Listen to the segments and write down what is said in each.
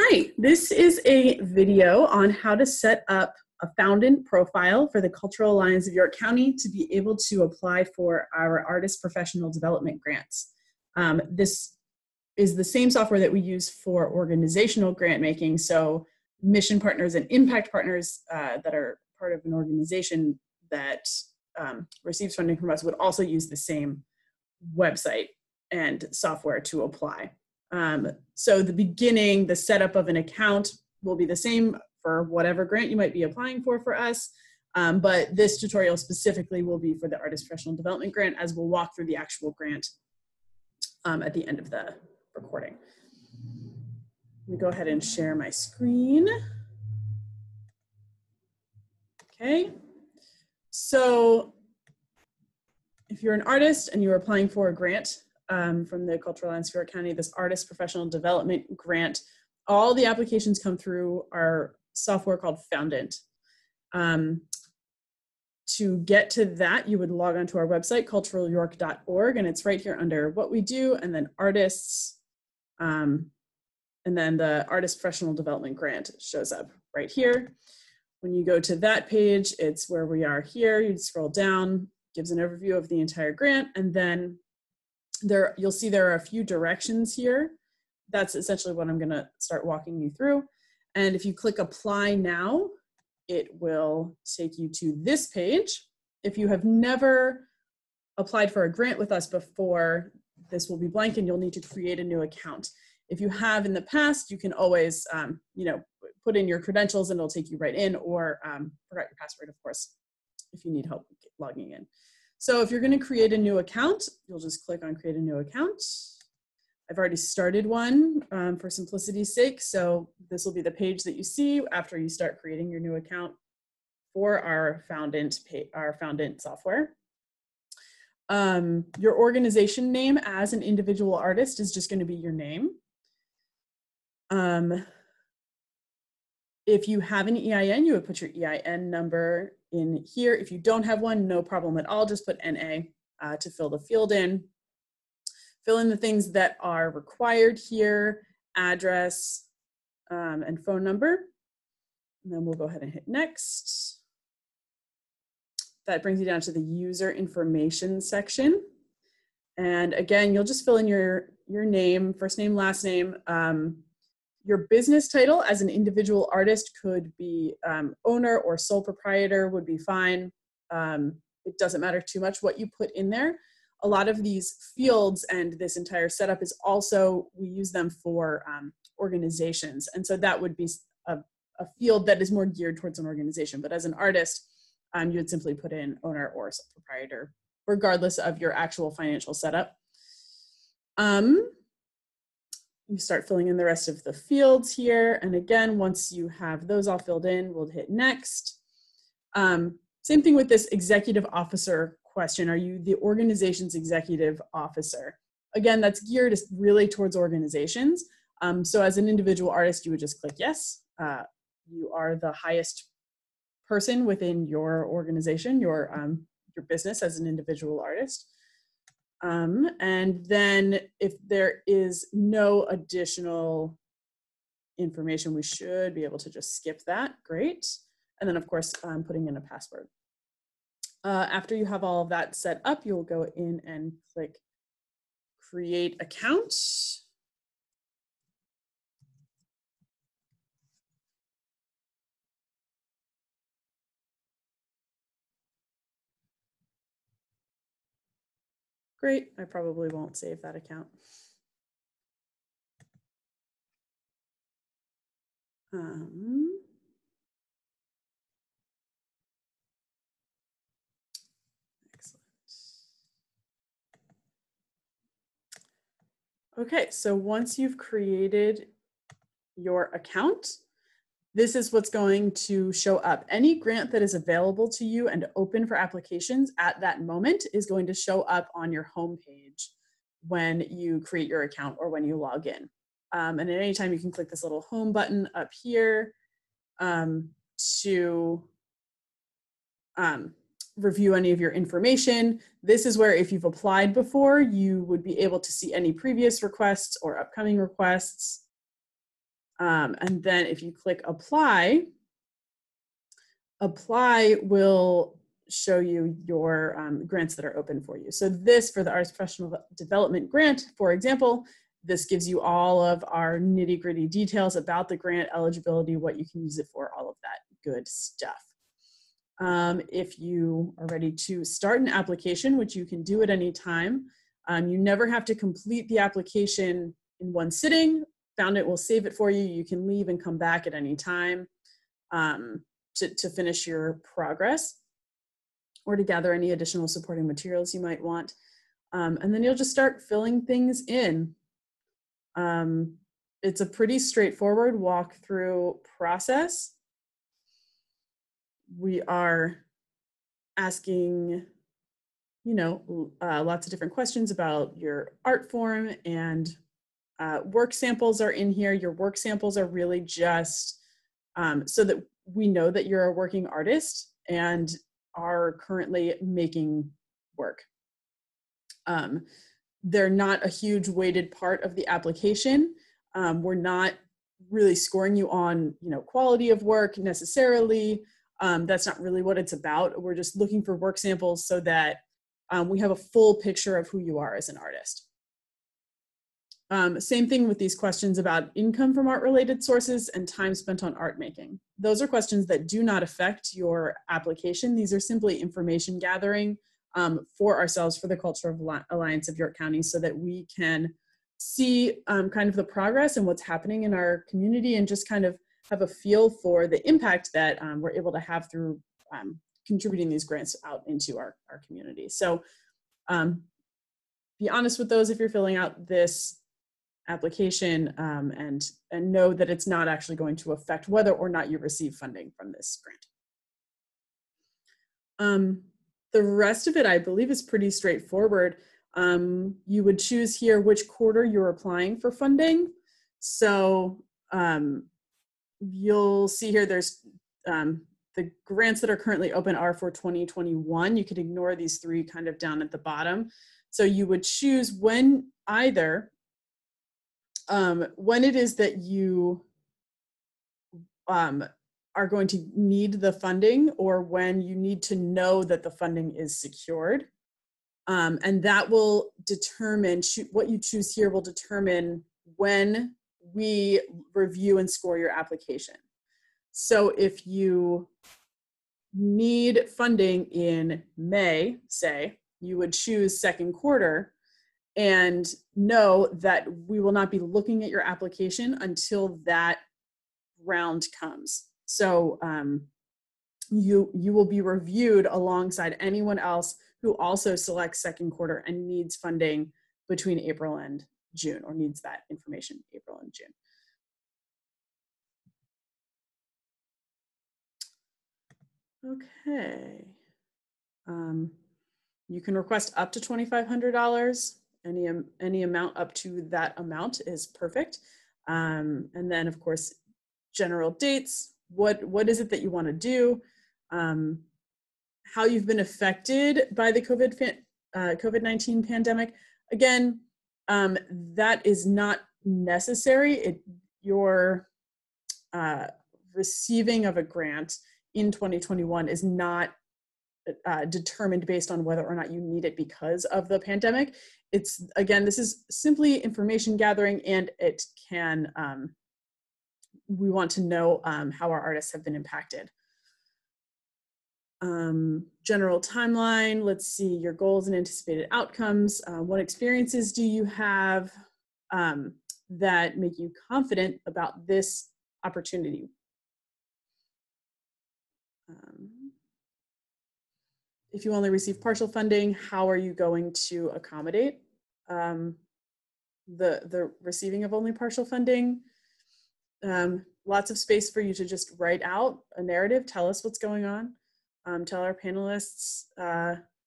Hi, this is a video on how to set up a Foundant profile for the Cultural Alliance of York County to be able to apply for our Artist Professional Development Grants. This is the same software that we use for organizational grant making, so mission partners and impact partners that are part of an organization that receives funding from us would also use the same website and software to apply. So the beginning, the setup of an account will be the same for whatever grant you might be applying for us, but this tutorial specifically will be for the Artist Professional Development Grant, as we'll walk through the actual grant at the end of the recording. Let me go ahead and share my screen. Okay, so if you're an artist and you're applying for a grant from the Cultural Alliance of York County, this Artist Professional Development Grant, all the applications come through our software called Foundant. To get to that, you would log onto our website, culturalyork.org, and it's right here under what we do, and then artists, and then the Artist Professional Development Grant shows up right here. When you go to that page, it's where we are here. You scroll down, gives an overview of the entire grant, and then you'll see there are a few directions here. That's essentially what I'm gonna start walking you through. And if you click apply now, it will take you to this page. If you have never applied for a grant with us before, this will be blank and you'll need to create a new account. If you have in the past, you can always put in your credentials and it'll take you right in, or forgot your password, of course, if you need help logging in. So if you're going to create a new account, you'll just click on create a new account. I've already started one for simplicity's sake, so this will be the page that you see after you start creating your new account for our Foundant software. Your organization name as an individual artist is just going to be your name. If you have an EIN, you would put your EIN number in here. If you don't have one, no problem at all. Just put NA to fill the field in. Fill in the things that are required here, address and phone number. And then we'll go ahead and hit next. That brings you down to the user information section. And again, you'll just fill in your name, first name, last name. Your business title as an individual artist could be owner or sole proprietor would be fine. It doesn't matter too much what you put in there. A lot of these fields and this entire setup is also, we use them for organizations. And so that would be a field that is more geared towards an organization. But as an artist, you would simply put in owner or sole proprietor, regardless of your actual financial setup. You start filling in the rest of the fields here. And again, once you have those all filled in, we'll hit next. Same thing with this executive officer question. Are you the organization's executive officer? Again, that's geared really towards organizations. So as an individual artist, you would just click yes. You are the highest person within your organization, your business as an individual artist. And then if there is no additional information, we should be able to just skip that. Great. And then of course, putting in a password. After you have all of that set up, you'll go in and click create account. Great, I probably won't save that account. Excellent. Okay, so once you've created your account, this is what's going to show up. Any grant that is available to you and open for applications at that moment is going to show up on your home page when you create your account or when you log in. And at any time you can click this little home button up here to review any of your information. This is where if you've applied before, you would be able to see any previous requests or upcoming requests. And then if you click apply, apply will show you your grants that are open for you. So this, for the Artist Professional Development Grant, for example, this gives you all of our nitty-gritty details about the grant eligibility, what you can use it for, all of that good stuff. If you are ready to start an application, which you can do at any time, you never have to complete the application in one sitting. Foundant will save it for you. You can leave and come back at any time to finish your progress or to gather any additional supporting materials you might want. And then you'll just start filling things in. It's a pretty straightforward walkthrough process. We are asking, lots of different questions about your art form, and work samples are in here. Your work samples are really just so that we know that you're a working artist and are currently making work. They're not a huge weighted part of the application. We're not really scoring you on, quality of work necessarily. That's not really what it's about. We're just looking for work samples so that we have a full picture of who you are as an artist. Same thing with these questions about income from art-related sources and time spent on art making. Those are questions that do not affect your application. These are simply information gathering for ourselves, for the Cultural Alliance of York County, so that we can see kind of the progress and what's happening in our community, and just kind of have a feel for the impact that we're able to have through contributing these grants out into our community. So be honest with those if you're filling out this application, and know that it's not actually going to affect whether or not you receive funding from this grant. The rest of it, I believe, is pretty straightforward. You would choose here which quarter you're applying for funding. So you'll see here there's the grants that are currently open are for 2021. You could ignore these three kind of down at the bottom. So you would choose when it is that you are going to need the funding, or when you need to know that the funding is secured. And that will determine, what you choose here will determine when we review and score your application. So if you need funding in May, say, you would choose second quarter and know that we will not be looking at your application until that round comes. So you will be reviewed alongside anyone else who also selects second quarter and needs funding between April and June, or needs that information April and June. Okay. You can request up to $2,500. Any amount up to that amount is perfect. And then, of course, general dates. What is it that you want to do? How you've been affected by the COVID-19 pandemic. Again, that is not necessary. Your receiving of a grant in 2021 is not determined based on whether or not you need it because of the pandemic. It's, again, this is simply information gathering, and it can, we want to know how our artists have been impacted. General timeline, let's see, your goals and anticipated outcomes. What experiences do you have that make you confident about this opportunity? If you only receive partial funding, how are you going to accommodate the receiving of only partial funding? Lots of space for you to just write out a narrative, tell us what's going on, tell our panelists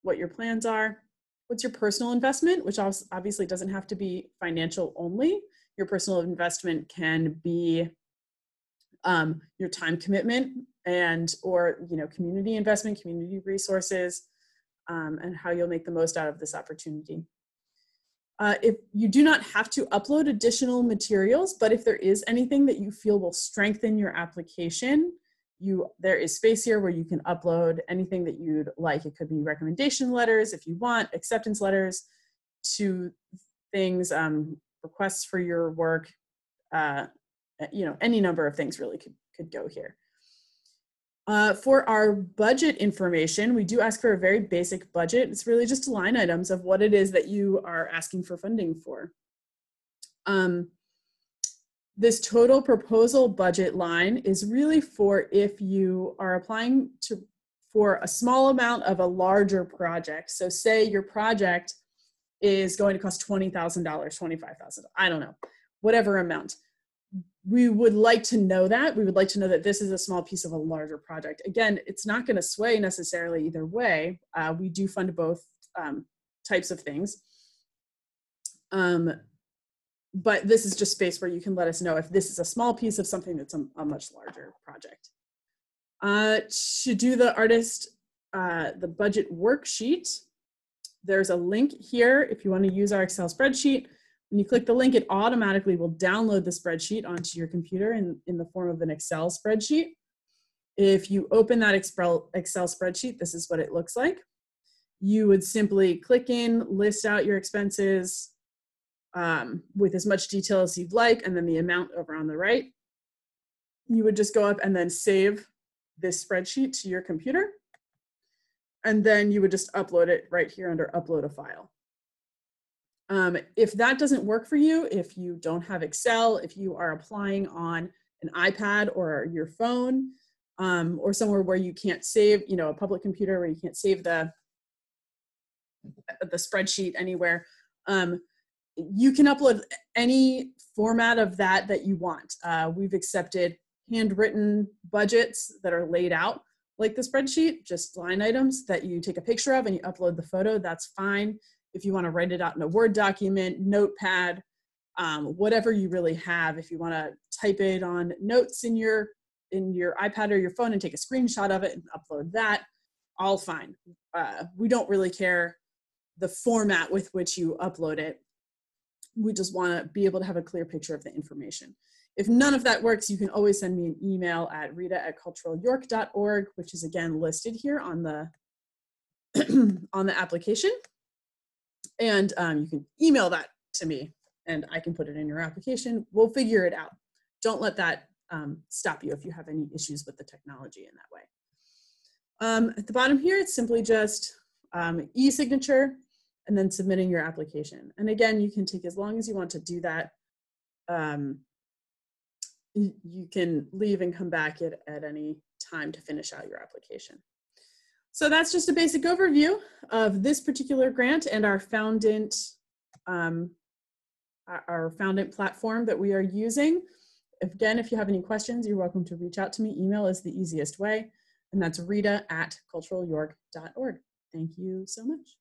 what your plans are. What's your personal investment, which obviously doesn't have to be financial only. Your personal investment can be your time commitment, or community investment, community resources, and how you'll make the most out of this opportunity. If you do not have to upload additional materials, but if there is anything that you feel will strengthen your application, there is space here where you can upload anything that you'd like. It could be recommendation letters if you want, acceptance letters to things, requests for your work, you know, any number of things really could go here. For our budget information, we do ask for a very basic budget. It's really just line items of what it is that you are asking for funding for. This total proposal budget line is really for if you are applying for a small amount of a larger project. So say your project is going to cost $20,000, $25,000, I don't know, whatever amount. We would like to know that. We would like to know that this is a small piece of a larger project. Again, it's not going to sway necessarily either way. We do fund both types of things. But this is just space where you can let us know if this is a small piece of something that's a much larger project. To do the the budget worksheet, there's a link here if you want to use our Excel spreadsheet. When you click the link, it automatically will download the spreadsheet onto your computer in the form of an Excel spreadsheet. If you open that Excel spreadsheet, this is what it looks like. You would simply click in, list out your expenses with as much detail as you'd like, and then the amount over on the right. You would just go up and then save this spreadsheet to your computer. And then you would just upload it right here under Upload a File. If that doesn't work for you, if you don't have Excel, if you are applying on an iPad or your phone, or somewhere where you can't save, you know, a public computer where you can't save the spreadsheet anywhere, you can upload any format of that you want. We've accepted handwritten budgets that are laid out like the spreadsheet, just line items that you take a picture of and you upload the photo, that's fine. If you want to write it out in a Word document, Notepad, whatever you really have, if you want to type it on notes in your iPad or your phone and take a screenshot of it and upload that, all fine. We don't really care the format with which you upload it. We just want to be able to have a clear picture of the information. If none of that works, you can always send me an email at rita@culturalyork.org, which is again listed here on the on the application. And you can email that to me and I can put it in your application. We'll figure it out. Don't let that stop you if you have any issues with the technology in that way. At the bottom here, it's simply just e-signature and then submitting your application. And again, you can take as long as you want to do that. You can leave and come back at any time to finish out your application. So that's just a basic overview of this particular grant and our Foundant platform that we are using. Again, if you have any questions, you're welcome to reach out to me. Email is the easiest way, and that's rita@culturalyork.org. Thank you so much.